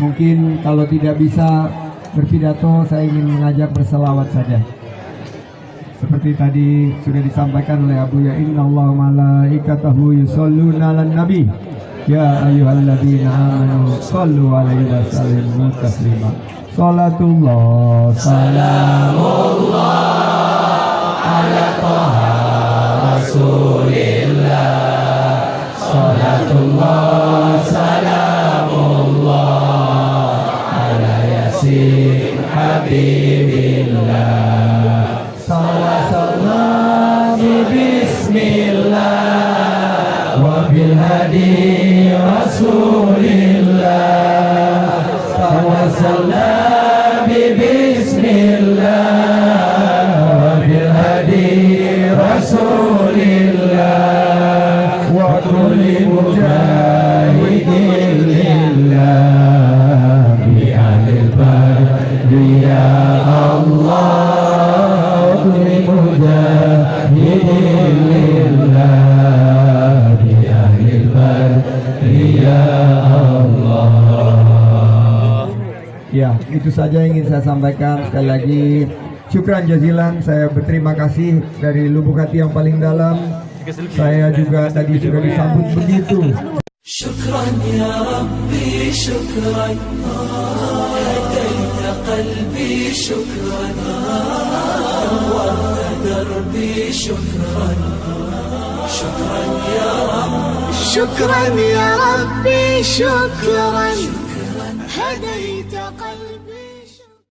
Mungkin kalau tidak bisa berpidato, saya ingin mengajak berselawat saja. Seperti tadi sudah disampaikan oleh Abu Ya, innallaha malaikatahu yusholluna 'alan nabi ya ayyuhalladzina amanu shollu 'alaihi wa sallimu taslima. Salatullah salamullah ala taha rasulillah. Salatullah salamullah ala yasin habibillah. Salam bismillah wa bil hadi rasulillah. Salam bismillah wa bil hadi rasulillah wa kulli mujahidin lillah bi ahlil badri ya Allah. Ya, itu saja yang ingin saya sampaikan. Sekali lagi, syukran jazilan. Saya berterima kasih dari lubuk hati yang paling dalam. Saya juga tadi sudah disambut begitu. Syukran ya Rabbi, syukran hadaita qalbi, syukran nawwarta darbi, syukran syukran ya Rabbi, syukran ya Rabbi, syukran hadaita